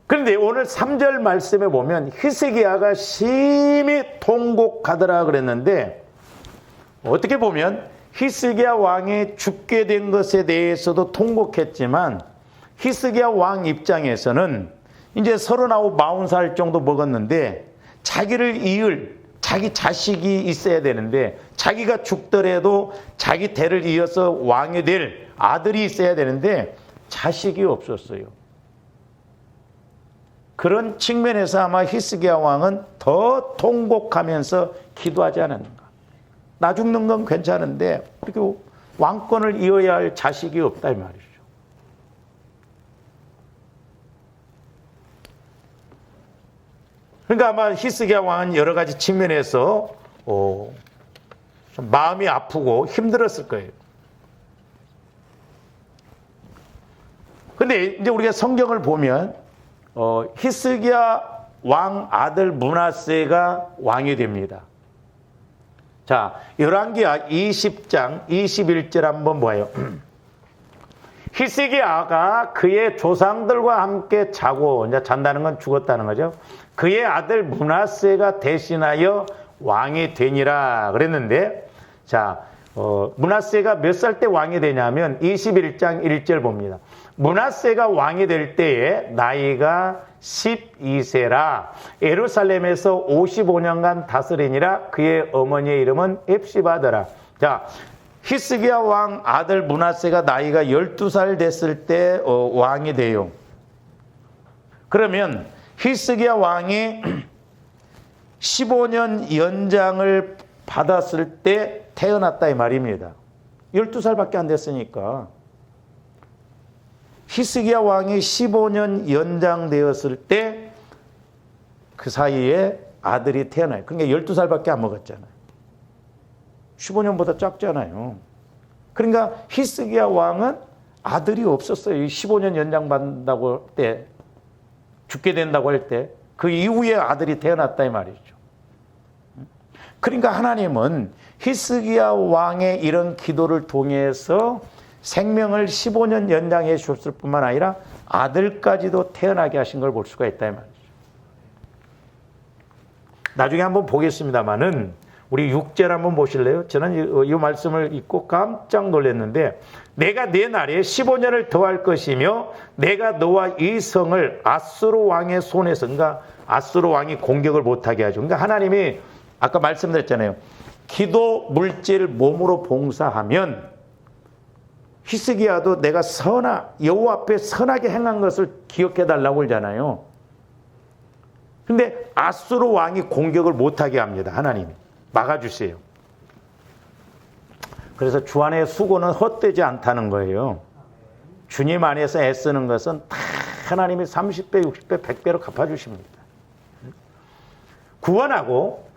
그런데 오늘 3절 말씀에 보면 히스기야가 심히 통곡하더라 그랬는데 어떻게 보면 히스기야 왕이 죽게 된 것에 대해서도 통곡했지만 히스기야 왕 입장에서는 이제 39, 40살 정도 먹었는데 자기를 이을 자기 자식이 있어야 되는데 자기가 죽더라도 자기 대를 이어서 왕이 될 아들이 있어야 되는데 자식이 없었어요. 그런 측면에서 아마 히스기야 왕은 더 통곡하면서 기도하지 않았는가. 나 죽는 건 괜찮은데 그리고 왕권을 이어야 할 자식이 없다 이 말이죠. 그러니까 아마 히스기야 왕은 여러 가지 측면에서 좀 마음이 아프고 힘들었을 거예요. 그런데 이제 우리가 성경을 보면 히스기야 왕 아들 므낫세가 왕이 됩니다. 자, 열왕기하 20장 21절 한번 봐요. 히스기야가 그의 조상들과 함께 자고, 이제 잔다는 건 죽었다는 거죠. 그의 아들 므낫세가 대신하여 왕이 되니라 그랬는데, 자, 므낫세가 몇 살 때 왕이 되냐면 21장 1절 봅니다. 므낫세가 왕이 될 때에 나이가 12세라. 예루살렘에서 55년간 다스리니라. 그의 어머니의 이름은 앱시바더라. 자, 히스기야 왕 아들 므낫세가 나이가 12살 됐을 때 왕이 돼요. 그러면 히스기야 왕이 15년 연장을 받았을 때 태어났다 이 말입니다. 12살밖에 안 됐으니까. 히스기야 왕이 15년 연장되었을 때 그 사이에 아들이 태어나요. 그러니까 12살밖에 안 먹었잖아요. 15년보다 작잖아요. 그러니까 히스기야 왕은 아들이 없었어요. 15년 연장받는다고 할 때, 죽게 된다고 할 때 그 이후에 아들이 태어났다 이 말이죠. 그러니까 하나님은 히스기야 왕의 이런 기도를 통해서 생명을 15년 연장해 주셨을 뿐만 아니라 아들까지도 태어나게 하신 걸 볼 수가 있다 이 말이죠. 나중에 한번 보겠습니다만은 우리 6절 한번 보실래요? 저는 이 말씀을 읽고 깜짝 놀랐는데 내가 내 날에 15년을 더할 것이며 내가 너와 이 성을 아수르 왕의 손에서, 그러니까 아수르 왕이 공격을 못하게 하죠. 그러니까 하나님이 아까 말씀드렸잖아요. 기도 물질 몸으로 봉사하면 히스기야도 내가 여호와 앞에 선하게 행한 것을 기억해 달라고 그러잖아요. 근데 아수르 왕이 공격을 못하게 합니다. 하나님이 막아주세요. 그래서 주 안의 수고는 헛되지 않다는 거예요. 주님 안에서 애쓰는 것은 다 하나님이 30배, 60배, 100배로 갚아주십니다. 구원하고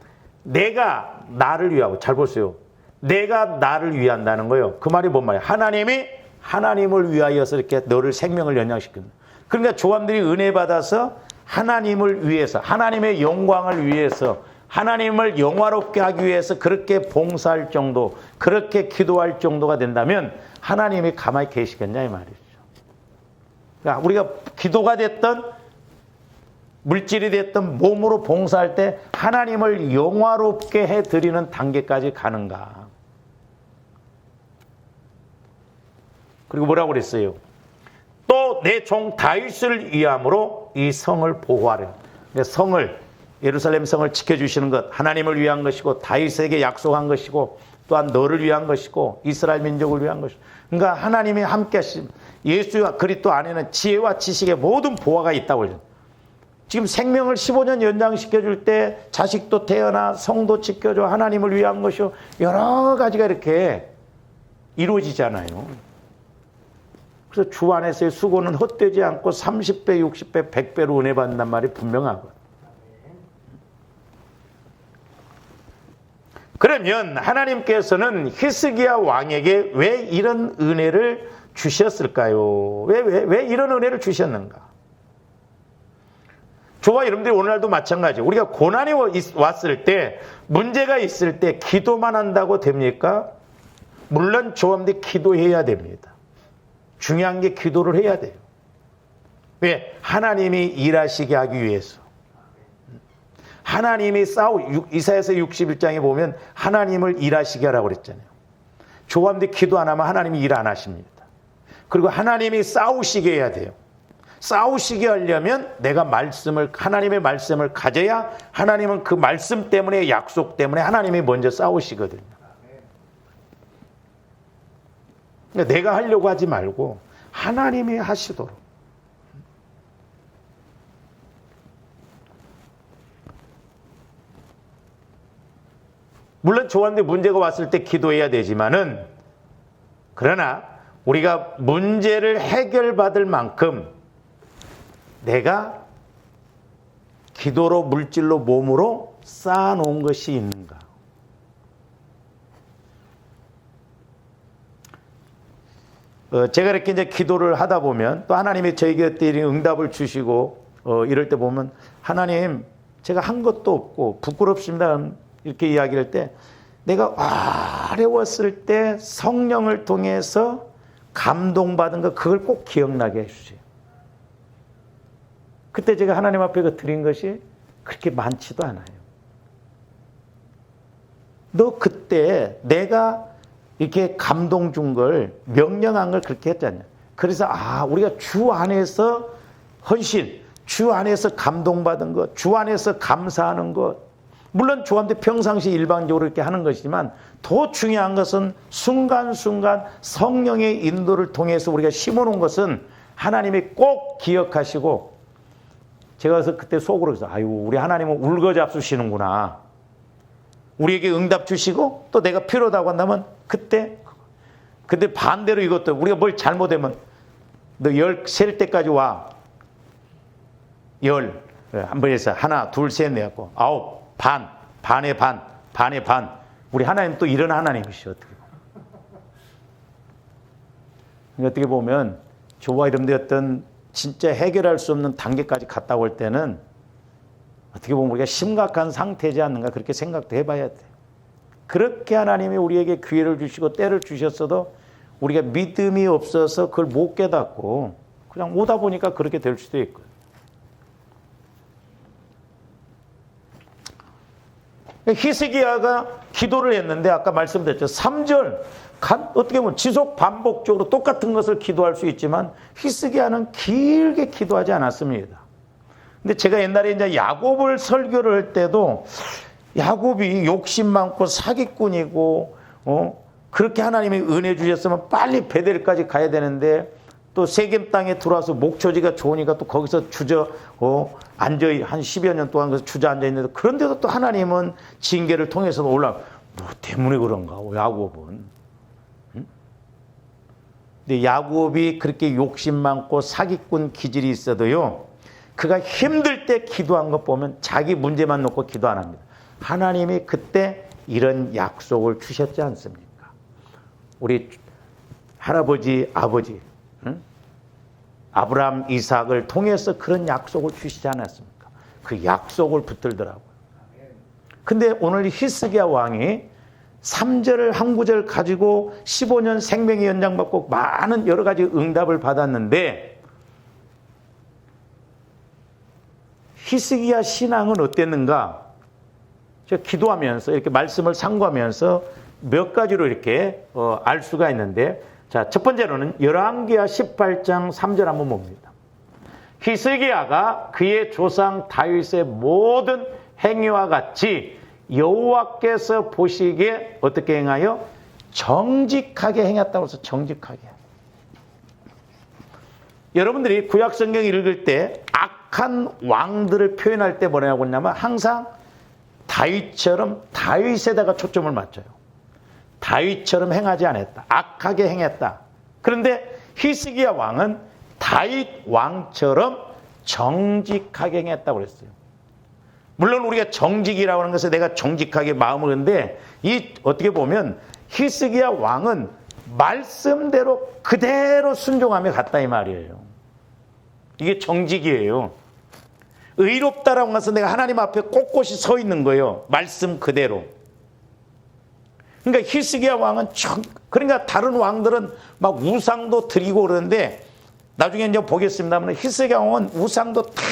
내가 나를 위하고, 잘 보세요. 내가 나를 위한다는 거예요. 그 말이 뭔 말이에요? 하나님이 하나님을 위하여서 이렇게 너를 생명을 연장시킨다. 그러니까 조함들이 은혜 받아서 하나님을 위해서, 하나님의 영광을 위해서, 하나님을 영화롭게 하기 위해서 그렇게 봉사할 정도, 그렇게 기도할 정도가 된다면 하나님이 가만히 계시겠냐 이 말이죠. 그러니까 우리가 기도가 됐던 물질이 됐던 몸으로 봉사할 때 하나님을 영화롭게 해드리는 단계까지 가는가. 그리고 뭐라고 그랬어요? 또 내 종 다윗을 위함으로 이 성을 보호하려. 성을, 예루살렘 성을 지켜주시는 것, 하나님을 위한 것이고 다윗에게 약속한 것이고 또한 너를 위한 것이고 이스라엘 민족을 위한 것이고, 그러니까 하나님이 함께 하신 예수와 그리스도 안에는 지혜와 지식의 모든 보화가 있다고 그러죠. 지금 생명을 15년 연장시켜줄 때 자식도 태어나 성도 지켜줘 하나님을 위한 것이요 여러 가지가 이렇게 이루어지잖아요. 그래서 주 안에서의 수고는 헛되지 않고 30배, 60배, 100배로 은혜 받는단 말이 분명하거든요. 그러면 하나님께서는 히스기야 왕에게 왜 이런 은혜를 주셨을까요? 왜 이런 은혜를 주셨는가? 저와 여러분들이 오늘날도 마찬가지예요. 우리가 고난이 왔을 때, 문제가 있을 때 기도만 한다고 됩니까? 물론 저와 여러분들이 기도해야 됩니다. 중요한 게 기도를 해야 돼요. 왜? 하나님이 일하시게 하기 위해서. 하나님이 이사야서 61장에 보면 하나님을 일하시게 하라고 그랬잖아요. 저와 여러분들이 기도 안 하면 하나님이 일 안 하십니다. 그리고 하나님이 싸우시게 해야 돼요. 싸우시게 하려면 내가 하나님의 말씀을 가져야 하나님은 그 말씀 때문에 약속 때문에 하나님이 먼저 싸우시거든요. 그러니까 내가 하려고 하지 말고 하나님이 하시도록. 물론 저한테 문제가 왔을 때 기도해야 되지만은, 그러나 우리가 문제를 해결받을 만큼 내가 기도로 물질로 몸으로 쌓아놓은 것이 있는가. 제가 이렇게 이제 기도를 하다 보면 또 하나님이 저에게 응답을 주시고 이럴 때 보면 하나님 제가 한 것도 없고 부끄럽습니다 이렇게 이야기할 때 내가 어려웠을 때 성령을 통해서 감동받은 거 그걸 꼭 기억나게 해주세요. 그때 제가 하나님 앞에 드린 것이 그렇게 많지도 않아요. 너 그때 내가 이렇게 감동 준 걸 명령한 걸 그렇게 했잖아요. 그래서 우리가 주 안에서 헌신, 주 안에서 감동받은 것, 주 안에서 감사하는 것, 물론 저한테 평상시 일반적으로 이렇게 하는 것이지만 더 중요한 것은 순간순간 성령의 인도를 통해서 우리가 심어놓은 것은 하나님이 꼭 기억하시고, 제가 그래서 그때 속으로 그래서 우리 하나님은 울거 잡수시는구나. 우리에게 응답 주시고 또 내가 필요하다고 한다면 근데 반대로 이것도 우리가 뭘 잘못하면 너 10 셀 때까지 와. 10 한번 해서 하나 둘 셋 내갖고 9 반 반의 반 반의 반. 우리 하나님 또 이런 하나님이시죠. 어떻게 보면 저와 여러분들이 어떤 진짜 해결할 수 없는 단계까지 갔다 올 때는 어떻게 보면 우리가 심각한 상태지 않는가 그렇게 생각도 해봐야 돼요. 그렇게 하나님이 우리에게 기회를 주시고 때를 주셨어도 우리가 믿음이 없어서 그걸 못 깨닫고 그냥 오다 보니까 그렇게 될 수도 있고요. 히스기야가 기도를 했는데 아까 말씀드렸죠. 3절 어떻게 보면 지속 반복적으로 똑같은 것을 기도할 수 있지만 히스기야는 길게 기도하지 않았습니다. 근데 제가 옛날에 이제 야곱을 설교를 할 때도 야곱이 욕심 많고 사기꾼이고 그렇게 하나님이 은혜 주셨으면 빨리 베델까지 가야 되는데 또 세겜 땅에 들어와서 목초지가 좋으니까 또 거기서 앉아 한 10여 년 동안 주저앉아 있는데, 그런데도 또 하나님은 징계를 통해서도 뭐 때문에 그런가 야곱은. 근데 야곱이 그렇게 욕심 많고 사기꾼 기질이 있어도요, 그가 힘들 때 기도한 것 보면 자기 문제만 놓고 기도 안 합니다. 하나님이 그때 이런 약속을 주셨지 않습니까? 우리 할아버지, 아버지, 아브라함, 이삭을 통해서 그런 약속을 주시지 않았습니까? 그 약속을 붙들더라고요. 근데 오늘 히스기야 왕이 3절 한 구절 가지고 15년 생명의 연장받고 많은 여러 가지 응답을 받았는데 히스기야 신앙은 어땠는가? 제가 기도하면서 이렇게 말씀을 상고하면서 몇 가지로 이렇게 알 수가 있는데, 자, 첫 번째로는 열왕기하 18장 3절 한번 봅니다. 히스기야가 그의 조상 다윗의 모든 행위와 같이 여호와께서 보시기에 어떻게 행하여? 정직하게 행했다고 해서 정직하게. 여러분들이 구약 성경 읽을 때 악한 왕들을 표현할 때 뭐라고 하냐면 항상 다윗처럼 다윗에다가 초점을 맞춰요. 다윗처럼 행하지 않았다. 악하게 행했다. 그런데 히스기야 왕은 다윗 왕처럼 정직하게 행했다고 그랬어요. 물론 우리가 정직이라고 하는 것에 내가 정직하게 마음을 하는데 이 어떻게 보면 히스기야 왕은 말씀대로 그대로 순종하며 갔다 이 말이에요. 이게 정직이에요. 의롭다라고 해서 내가 하나님 앞에 꼿꼿이 서 있는 거예요. 말씀 그대로. 그러니까 히스기야 왕은 그러니까 다른 왕들은 막 우상도 드리고 그러는데 나중에 이제 보겠습니다만 히스기야 왕은 우상도 다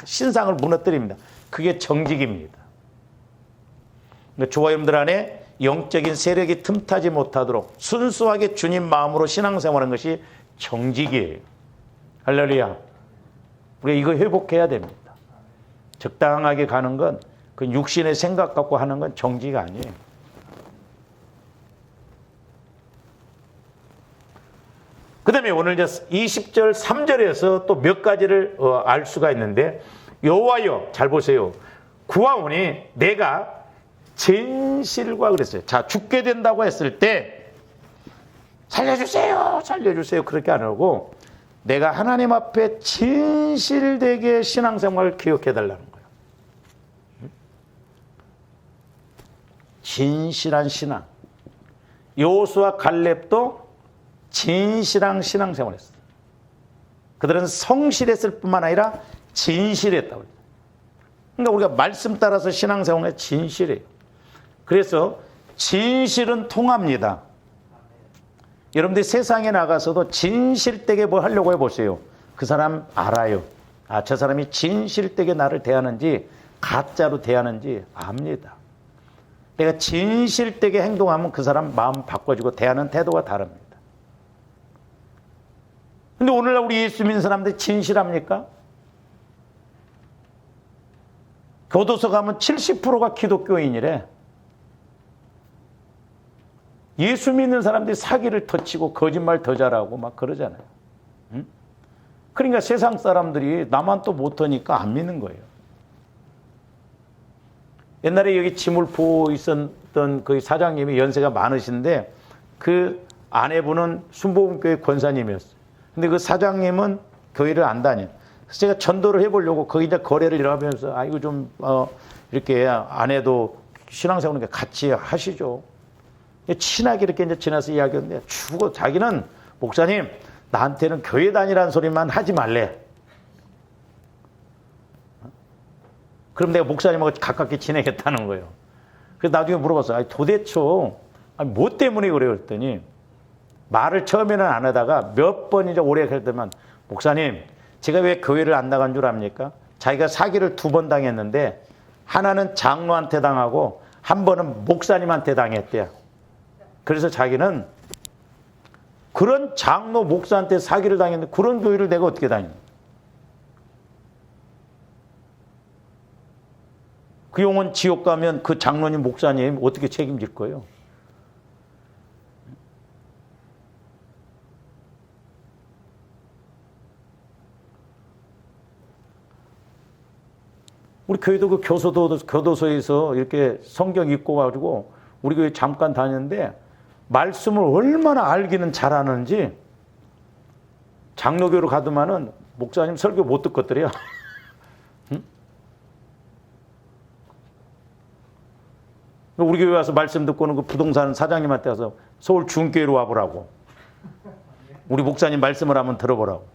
신상을 무너뜨립니다. 그게 정직입니다. 그러니까 저와 여러분들 안에 영적인 세력이 틈타지 못하도록 순수하게 주님 마음으로 신앙생활하는 것이 정직이에요. 할렐루야. 우리가 이거 회복해야 됩니다. 적당하게 가는 건 그 육신의 생각 갖고 하는 건 정직이 아니에요. 그 다음에 오늘 이제 20절 3절에서 또 몇 가지를 알 수가 있는데, 여호와여, 잘 보세요. 구하오니 내가 진실과 그랬어요. 자, 죽게 된다고 했을 때 살려주세요, 살려주세요 그렇게 안 하고 내가 하나님 앞에 진실되게 신앙생활을 기억해달라는 거예요. 진실한 신앙. 여호수아 갈렙도 진실한 신앙생활을 했어요. 그들은 성실했을 뿐만 아니라 진실했다고. 그러니까 우리가 말씀 따라서 신앙생활에 진실해요. 그래서 진실은 통합니다. 여러분들이 세상에 나가서도 진실되게 뭐 하려고 해보세요. 그 사람 알아요. 아, 저 사람이 진실되게 나를 대하는지 가짜로 대하는지 압니다. 내가 진실되게 행동하면 그 사람 마음 바꿔주고 대하는 태도가 다릅니다. 근데 오늘날 우리 예수 믿는 사람들이 진실합니까? 교도소 가면 70%가 기독교인이래. 예수 믿는 사람들이 사기를 더 치고 거짓말 더 잘하고 막 그러잖아요. 응? 그러니까 세상 사람들이 나만 또 못하니까 안 믿는 거예요. 옛날에 여기 짐을 보고 있었던 그 사장님이 연세가 많으신데 그 아내분은 순복음교회 권사님이었어요. 근데 그 사장님은 교회를 안 다녀요. 그래서 제가 전도를 해보려고 거기 이제 거래를 하면서 이거 좀 이렇게 아내도 신앙생활을 같이 하시죠. 친하게 이렇게 이제 지나서 이야기했는데 자기는 목사님 나한테는 교회 다니라는 소리만 하지 말래. 그럼 내가 목사님하고 가깝게 지내겠다는 거예요. 그래서 나중에 물어봤어요. 도대체 뭐 때문에 그래요? 그랬더니 말을 처음에는 안 하다가 몇 번 이제 오래 갈 때만 목사님 제가 왜 교회를 안 나간 줄 압니까? 자기가 사기를 2번 당했는데 하나는 장로한테 당하고 한 번은 목사님한테 당했대요. 그래서 자기는 그런 장로 목사한테 사기를 당했는데 그런 교회를 내가 어떻게 다니냐. 그 영혼 지옥 가면 그 장로님 목사님 어떻게 책임질 거예요? 우리 교회도 그 교도소에서 이렇게 성경 읽고 가지고 우리 교회 잠깐 다녔는데 말씀을 얼마나 알기는 잘하는지 장로교로 가더만은 목사님 설교 못 듣겠더래요. 응? 우리 교회 와서 말씀 듣고는 그 부동산 사장님한테 가서 서울 중교회로 와보라고. 우리 목사님 말씀을 한번 들어보라고.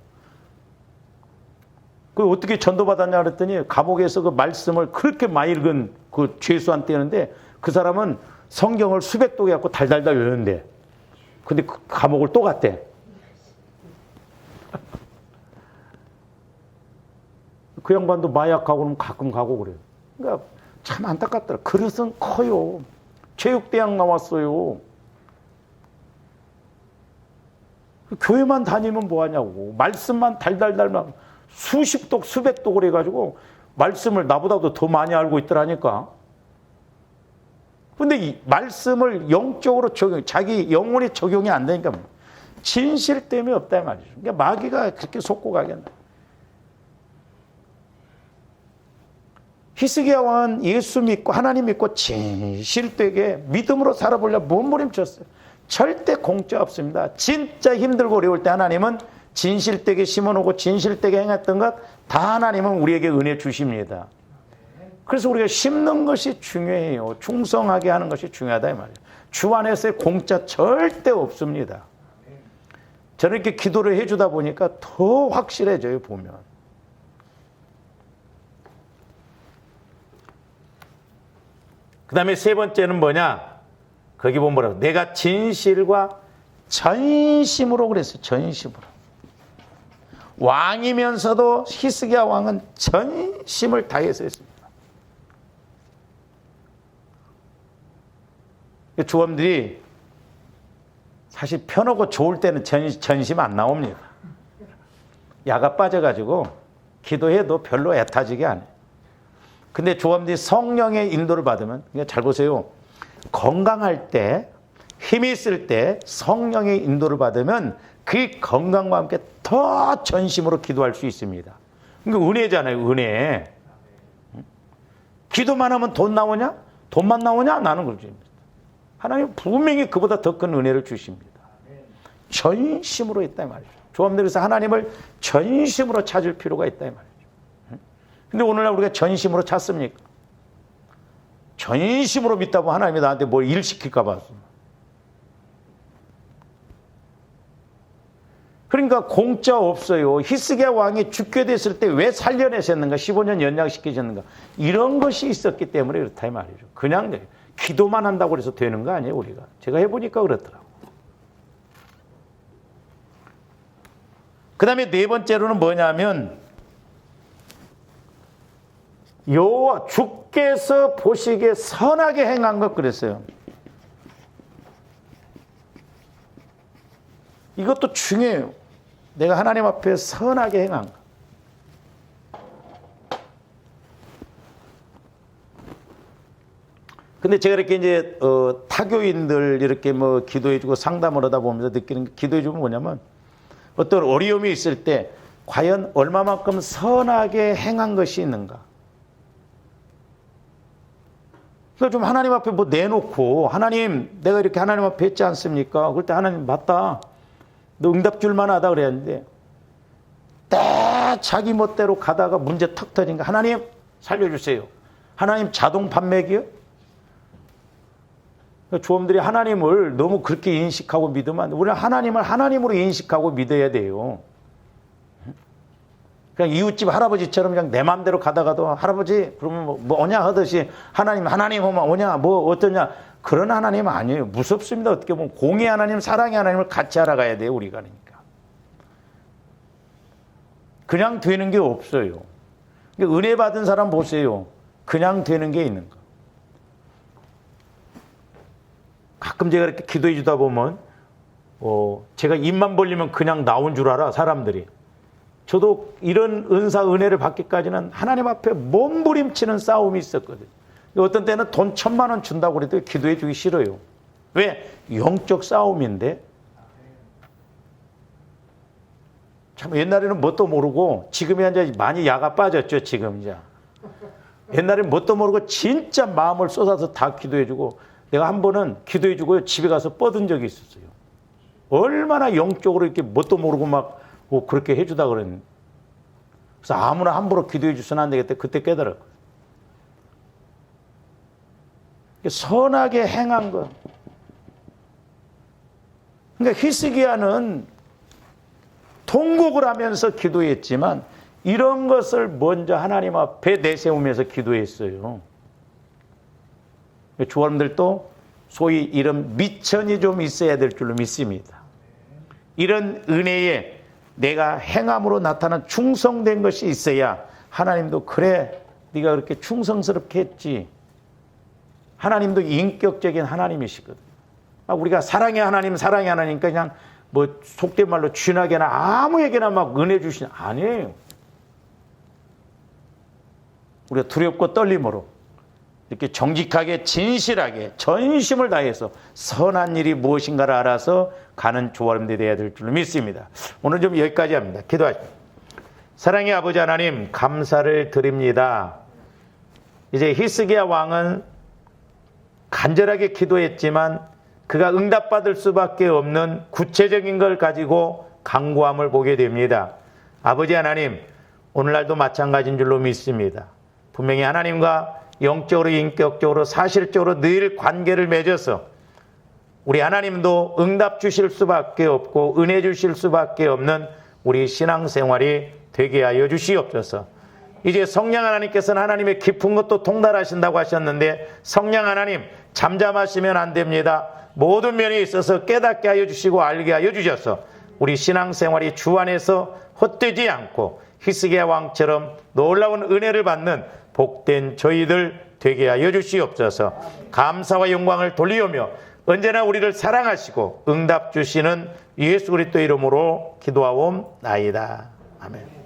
그 어떻게 전도받았냐 그랬더니 감옥에서 그 말씀을 그렇게 많이 읽은 그 죄수한테 했는데 그 사람은 성경을 수백 독에 갖고 달달달 외웠는데 근데 그 감옥을 또 갔대. 그 양반도 마약하고는 가끔 가고 그래요. 그러니까 참 안타깝더라. 그릇은 커요. 체육대학 나왔어요. 교회만 다니면 뭐하냐고. 말씀만 달달달만 수십 독, 수백 독을 해가지고 말씀을 나보다도 더 많이 알고 있더라니까. 근데 이 말씀을 영적으로 자기 영혼이 적용이 안 되니까 진실됨이 없다 말이죠. 그러니까 마귀가 그렇게 속고 가겠나. 히스기야 왕은 예수 믿고 하나님 믿고 진실되게 믿음으로 살아보려 몸부림쳤어요. 절대 공짜 없습니다. 진짜 힘들고 어려울 때 하나님은 진실되게 심어놓고 진실되게 행했던 것 다 하나님은 우리에게 은혜 주십니다. 그래서 우리가 심는 것이 중요해요. 충성하게 하는 것이 중요하다 이 말이에요. 주 안에서의 공짜 절대 없습니다. 저는 이렇게 기도를 해주다 보니까 더 확실해져요. 보면. 그 다음에 세 번째는 뭐냐? 거기 보면 뭐라고? 내가 진실과 전심으로 그랬어요. 전심으로. 왕이면서도 히스기야 왕은 전심을 다해서 했습니다. 조원들이 사실 편하고 좋을 때는 전심 안 나옵니다. 야가 빠져가지고 기도해도 별로 애타지게 안 해요. 근데 조원들이 성령의 인도를 받으면, 잘 보세요. 건강할 때, 힘이 있을 때 성령의 인도를 받으면 그 건강과 함께 더 전심으로 기도할 수 있습니다. 그러니까 은혜잖아요, 은혜. 기도만 하면 돈 나오냐? 돈만 나오냐? 나는 그러지. 하나님 분명히 그보다 더 큰 은혜를 주십니다. 전심으로 있다 이 말이죠. 조합들에서 하나님을 전심으로 찾을 필요가 있다 이 말이죠. 근데 오늘날 우리가 전심으로 찾습니까? 전심으로 믿다고 하나님이 나한테 뭘 일 시킬까 봐. 그러니까 공짜 없어요. 히스기야 왕이 죽게 됐을 때 왜 살려내셨는가? 15년 연장시키셨는가? 이런 것이 있었기 때문에 그렇다 이 말이죠. 그냥 기도만 한다고 해서 되는 거 아니에요, 우리가. 제가 해보니까 그렇더라고요. 그 다음에 네 번째로는 뭐냐면 여호와 주께서 보시기에 선하게 행한 것 그랬어요. 이것도 중요해요. 내가 하나님 앞에 선하게 행한 것. 근데 제가 이렇게 이제 타교인들 이렇게 뭐 기도해주고 상담을 하다 보면서 느끼는 게 기도해주면 뭐냐면 어떤 어려움이 있을 때 과연 얼마만큼 선하게 행한 것이 있는가. 그러니까 좀 하나님 앞에 뭐 내놓고 하나님 내가 이렇게 하나님 앞에 했지 않습니까? 그럴 때 하나님 맞다. 너 응답 줄만 하다 그랬는데 딱 자기 멋대로 가다가 문제 턱 터진 거 하나님 살려주세요. 하나님 자동 판매기요? 조험들이 하나님을 너무 그렇게 인식하고 믿으면 안 돼. 우리는 하나님을 하나님으로 인식하고 믿어야 돼요. 그냥 이웃집 할아버지처럼 그냥 내 마음대로 가다가도 할아버지 그러면 뭐 오냐 하듯이 하나님 오면 오냐 뭐 어떠냐 그런 하나님 아니에요. 무섭습니다. 어떻게 보면 공의 하나님 사랑의 하나님을 같이 알아가야 돼요. 우리가 그러니까. 그냥 되는 게 없어요. 그러니까 은혜 받은 사람 보세요. 그냥 되는 게 있는 거. 가끔 제가 이렇게 기도해 주다 보면 제가 입만 벌리면 그냥 나온 줄 알아 사람들이. 저도 이런 은사 은혜를 받기까지는 하나님 앞에 몸부림치는 싸움이 있었거든요. 어떤 때는 돈 1,000만 원 준다고 그래도 기도해 주기 싫어요. 왜? 영적 싸움인데. 참 옛날에는 뭣도 모르고 지금이 이제 많이 야가 빠졌죠. 지금 이제. 옛날에는 뭣도 모르고 진짜 마음을 쏟아서 다 기도해 주고 내가 한 번은 기도해 주고 집에 가서 뻗은 적이 있었어요. 얼마나 영적으로 이렇게 뭣도 모르고 막 그렇게 해주다 그랬는데. 그래서 아무나 함부로 기도해 주서는 안 되겠다. 그때 깨달았거든요. 선하게 행한 것. 그러니까 히스기야는 통곡을 하면서 기도했지만 이런 것을 먼저 하나님 앞에 내세우면서 기도했어요. 주원들도 소위 이런 미천이 좀 있어야 될 줄로 믿습니다. 이런 은혜에 내가 행함으로 나타난 충성된 것이 있어야 하나님도 그래 네가 그렇게 충성스럽게 했지. 하나님도 인격적인 하나님이시거든. 우리가 사랑의 하나님 그냥 뭐 속된 말로 쥐나게나 아무에게나 막 은혜 주시냐 아니에요. 우리가 두렵고 떨림으로 이렇게 정직하게 진실하게 전심을 다해서 선한 일이 무엇인가를 알아서 가는 조화름들이 되어야 될 줄 믿습니다. 오늘 좀 여기까지 합니다. 기도하십시오. 사랑의 아버지 하나님 감사를 드립니다. 이제 히스기야 왕은 간절하게 기도했지만 그가 응답받을 수밖에 없는 구체적인 걸 가지고 간구함을 보게 됩니다. 아버지 하나님 오늘날도 마찬가지인 줄로 믿습니다. 분명히 하나님과 영적으로 인격적으로 사실적으로 늘 관계를 맺어서 우리 하나님도 응답 주실 수밖에 없고 은혜 주실 수밖에 없는 우리 신앙생활이 되게 하여 주시옵소서. 이제 성령 하나님께서는 하나님의 깊은 것도 통달하신다고 하셨는데 성령 하나님 잠잠하시면 안 됩니다. 모든 면에 있어서 깨닫게 하여 주시고 알게 하여 주셔서 우리 신앙생활이 주 안에서 헛되지 않고 히스기야 왕처럼 놀라운 은혜를 받는 복된 저희들 되게 하여 주시옵소서. 감사와 영광을 돌리오며 언제나 우리를 사랑하시고 응답 주시는 예수 그리스도 이름으로 기도하옵나이다. 아멘.